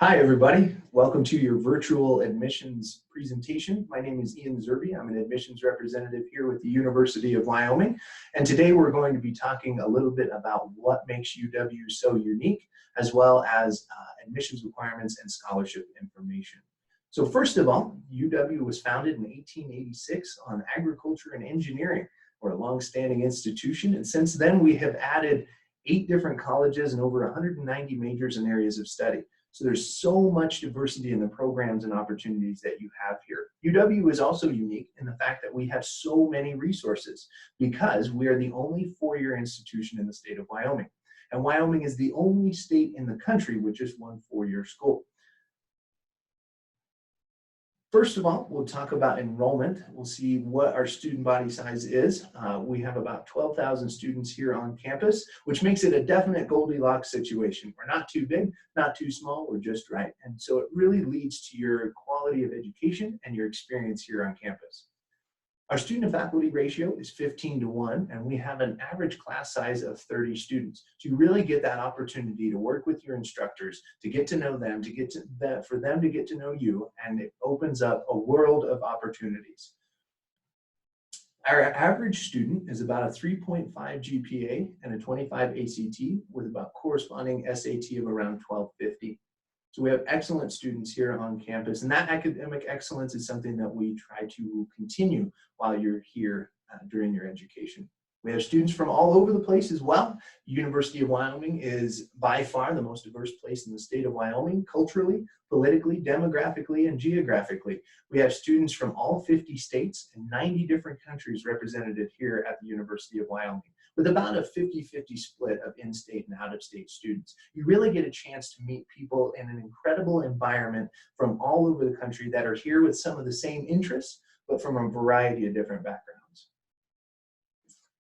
Hi, everybody. Welcome to your virtual admissions presentation. My name is Ian Zerby. I'm an admissions representative here with the University of Wyoming. And today we're going to be talking a little bit about what makes UW so unique, as well as admissions requirements and scholarship information. So first of all, UW was founded in 1886 on agriculture and engineering. We're a long-standing institution, and since then we have added 8 different colleges and over 190 majors and areas of study. So there's so much diversity in the programs and opportunities that you have here. UW is also unique in the fact that we have so many resources because we are the only 4-year institution in the state of Wyoming. And Wyoming is the only state in the country with just one 4-year school. First of all, we'll talk about enrollment. We'll see what our student body size is. We have about 12,000 students here on campus, which makes it a definite Goldilocks situation. We're not too big, not too small, we're just right. And so it really leads to your quality of education and your experience here on campus. Our student to faculty ratio is 15:1, and we have an average class size of 30 students. So you really get that opportunity to work with your instructors, to get to know them, for them to get to know you, and it opens up a world of opportunities. Our average student is about a 3.5 GPA and a 25 ACT with about corresponding SAT of around 1250. So we have excellent students here on campus, and that academic excellence is something that we try to continue while you're here during your education. We have students from all over the place as well. The University of Wyoming is by far the most diverse place in the state of Wyoming, culturally, politically, demographically, and geographically. We have students from all 50 states and 90 different countries represented here at the University of Wyoming, with about a 50-50 split of in-state and out-of-state students. You really get a chance to meet people in an incredible environment from all over the country that are here with some of the same interests, but from a variety of different backgrounds.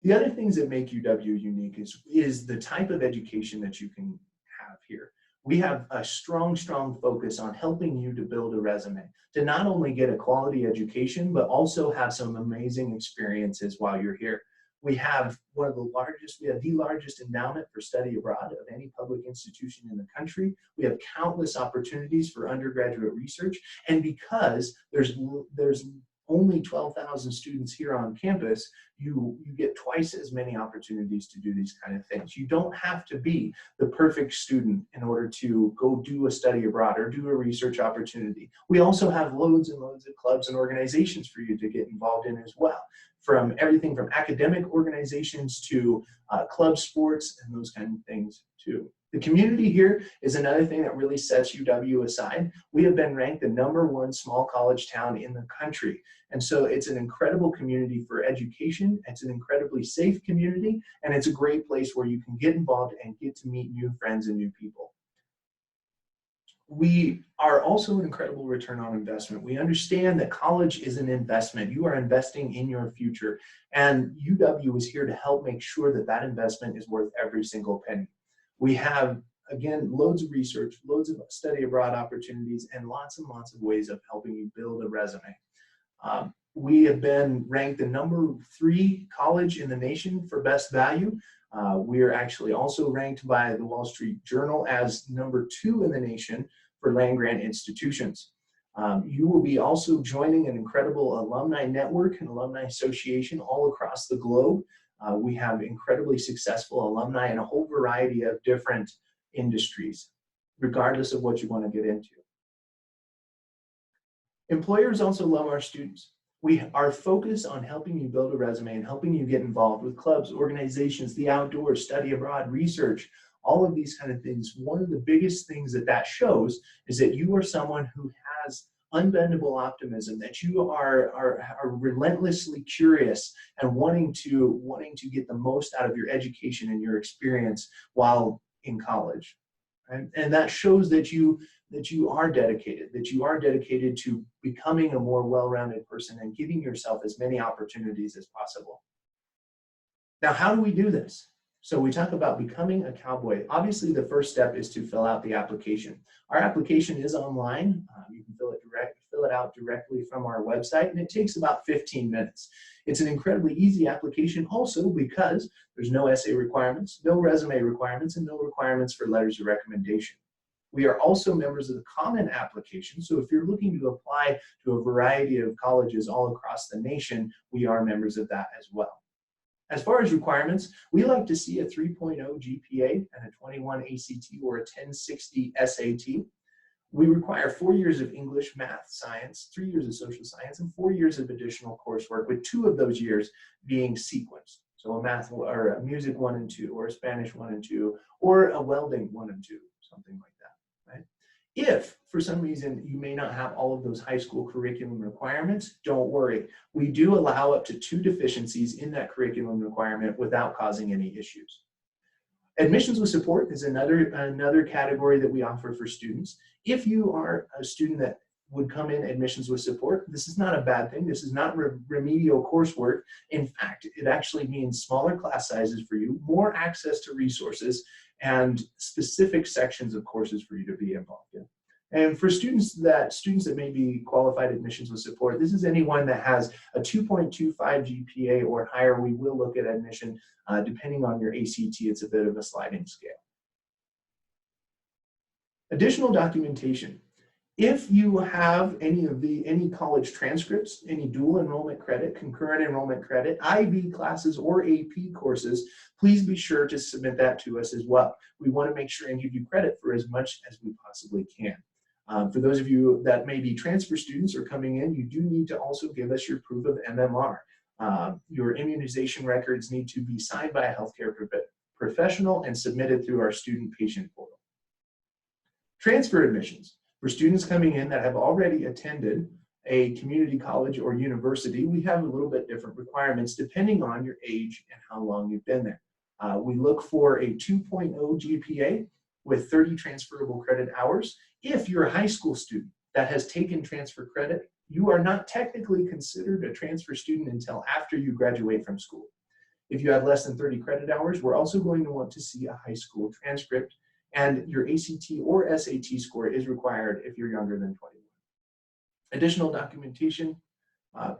The other things that make UW unique is the type of education that you can have here. We have a strong focus on helping you to build a resume, to not only get a quality education, but also have some amazing experiences while you're here. We have the largest endowment for study abroad of any public institution in the country. We have countless opportunities for undergraduate research. And because there's only 12,000 students here on campus, you get twice as many opportunities to do these kind of things. You don't have to be the perfect student in order to go do a study abroad or do a research opportunity. We also have loads and loads of clubs and organizations for you to get involved in as well, from everything from academic organizations to club sports and those kind of things too. The community here is another thing that really sets UW aside. We have been ranked the #1 small college town in the country. And so it's an incredible community for education. It's an incredibly safe community, and it's a great place where you can get involved and get to meet new friends and new people. We are also an incredible return on investment. We understand that college is an investment. You are investing in your future, and UW is here to help make sure that that investment is worth every single penny. We have, again, loads of research, loads of study abroad opportunities, and lots of ways of helping you build a resume. We have been ranked the #3 college in the nation for best value. We are actually also ranked by the Wall Street Journal as #2 in the nation for land-grant institutions. You will be also joining an incredible alumni network and alumni association all across the globe. We have incredibly successful alumni in a whole variety of different industries, regardless of what you want to get into. Employers also love our students. We are focused on helping you build a resume and helping you get involved with clubs, organizations, the outdoors, study abroad, research, all of these kind of things. One of the biggest things that shows is that you are someone who has unbendable optimism, that you are relentlessly curious and wanting to get the most out of your education and your experience while in college. And that shows that you are dedicated to becoming a more well-rounded person and giving yourself as many opportunities as possible. Now, how do we do this? So we talk about becoming a cowboy. Obviously, the first step is to fill out the application. Our application is online. You can fill it out directly from our website, and it takes about 15 minutes. It's an incredibly easy application also because there's no essay requirements, no resume requirements, and no requirements for letters of recommendation. We are also members of the Common Application. So if you're looking to apply to a variety of colleges all across the nation, we are members of that as well. As far as requirements, we like to see a 3.0 GPA and a 21 ACT or a 1060 SAT. We require 4 years of English, math, science, 3 years of social science, and 4 years of additional coursework, with 2 of those years being sequenced. So a math or a music 1 and 2, or a Spanish 1 and 2, or a welding 1 and 2, something like that, right? If for some reason you may not have all of those high school curriculum requirements, don't worry. We do allow up to 2 deficiencies in that curriculum requirement without causing any issues. Admissions with support is another category that we offer for students. If you are a student that would come in admissions with support, this is not a bad thing. This is not remedial coursework. In fact, it actually means smaller class sizes for you, more access to resources, and specific sections of courses for you to be involved in. And for students that may be qualified admissions with support, this is anyone that has a 2.25 GPA or higher. We will look at admission depending on your ACT. It's a bit of a sliding scale. Additional documentation. If you have any college transcripts, any dual enrollment credit, concurrent enrollment credit, IB classes, or AP courses, please be sure to submit that to us as well. We want to make sure and give you credit for as much as we possibly can. For those of you that may be transfer students or coming in, you do need to also give us your proof of MMR. Your immunization records need to be signed by a healthcare professional and submitted through our student patient portal. Transfer admissions. For students coming in that have already attended a community college or university, we have a little bit different requirements depending on your age and how long you've been there. We look for a 2.0 GPA with 30 transferable credit hours. If you're a high school student that has taken transfer credit, you are not technically considered a transfer student until after you graduate from school. If you have less than 30 credit hours, we're also going to want to see a high school transcript, and your ACT or SAT score is required if you're younger than 21. Additional documentation,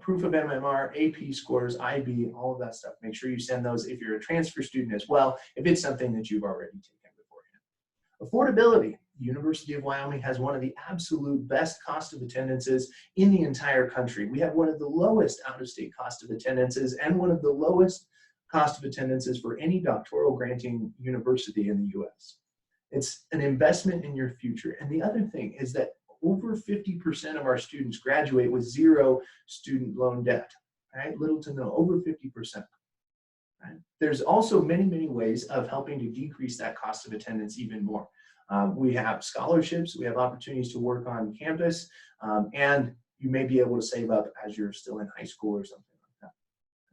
proof of MMR, AP scores, IB, all of that stuff. Make sure you send those if you're a transfer student as well, if it's something that you've already taken beforehand. Affordability. The University of Wyoming has one of the absolute best cost of attendances in the entire country. We have one of the lowest out-of-state cost of attendances and one of the lowest cost of attendances for any doctoral granting university in the US. It's an investment in your future. And the other thing is that over 50% of our students graduate with 0 student loan debt, right? Little to no, over 50%. Right? There's also many, many ways of helping to decrease that cost of attendance even more. We have scholarships, we have opportunities to work on campus, and you may be able to save up as you're still in high school or something like that.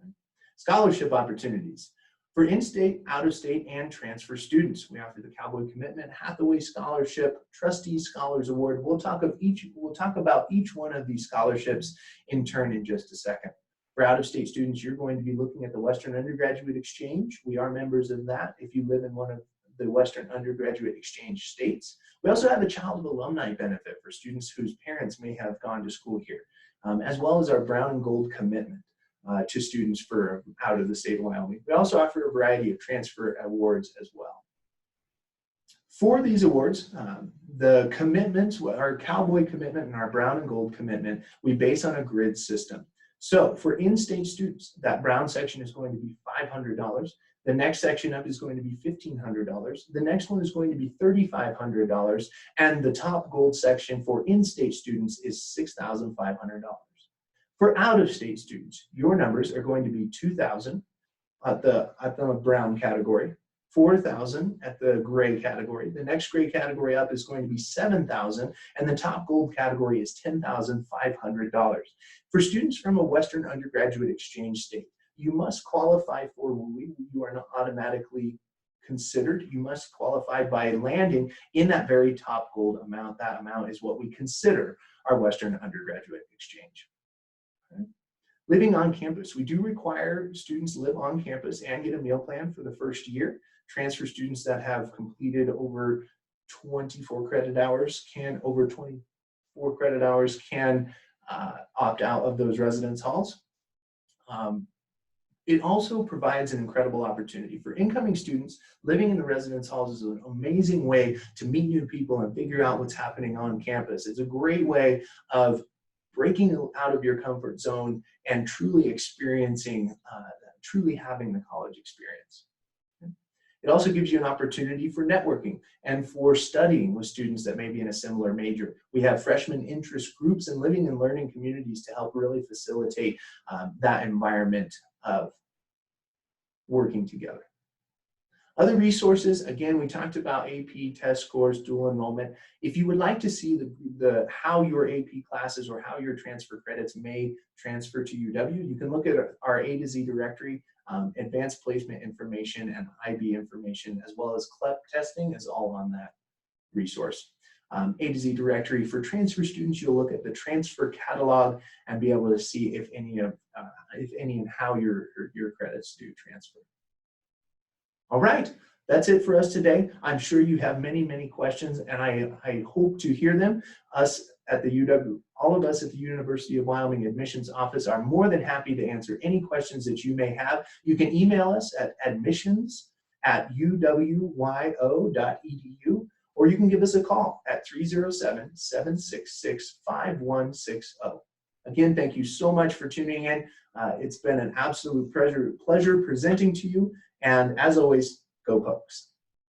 Okay? Scholarship opportunities. For in-state, out-of-state, and transfer students, we offer the Cowboy Commitment, Hathaway Scholarship, Trustees Scholars Award. We'll talk about each one of these scholarships in turn in just a second. For out-of-state students, you're going to be looking at the Western Undergraduate Exchange. We are members of that if you live in one of the Western Undergraduate Exchange states. We also have a Child of Alumni benefit for students whose parents may have gone to school here, as well as our Brown and Gold Commitment to students for out of the state of Wyoming. We also offer a variety of transfer awards as well. For these awards, the commitments, our Cowboy Commitment and our Brown and Gold Commitment, we base on a grid system. So for in-state students, that brown section is going to be $500. The next section up is going to be $1,500. The next one is going to be $3,500. And the top gold section for in-state students is $6,500. For out-of-state students, your numbers are going to be $2,000 at the brown category, $4,000 at the gray category. The next gray category up is going to be $7,000, and the top gold category is $10,500. For students from a Western Undergraduate Exchange state, you must qualify for WUI. You are not automatically considered. You must qualify by landing in that very top gold amount. That amount is what we consider our Western Undergraduate Exchange. Okay. Living on campus. We do require students live on campus and get a meal plan for the first year. Transfer students that have completed over 24 credit hours can opt out of those residence halls. It also provides an incredible opportunity for incoming students. Living in the residence halls is an amazing way to meet new people and figure out what's happening on campus. It's a great way of breaking out of your comfort zone and truly experiencing, truly having the college experience. It also gives you an opportunity for networking and for studying with students that may be in a similar major. We have freshman interest groups and living and learning communities to help really facilitate that environment of working together. Other resources, again, we talked about AP, test scores, dual enrollment. If you would like to see how your AP classes or how your transfer credits may transfer to UW, you can look at our A to Z directory. Advanced placement information and IB information, as well as CLEP testing, is all on that resource. A to Z directory for transfer students, you'll look at the transfer catalog and be able to see if any and how your credits do transfer. All right, that's it for us today. I'm sure you have many, many questions, and I hope to hear them. All of us at the University of Wyoming Admissions Office are more than happy to answer any questions that you may have. You can email us at admissions@uwyo.edu, or you can give us a call at 307-766-5160. Again, thank you so much for tuning in. It's been an absolute pleasure presenting to you. And as always, go Pokes.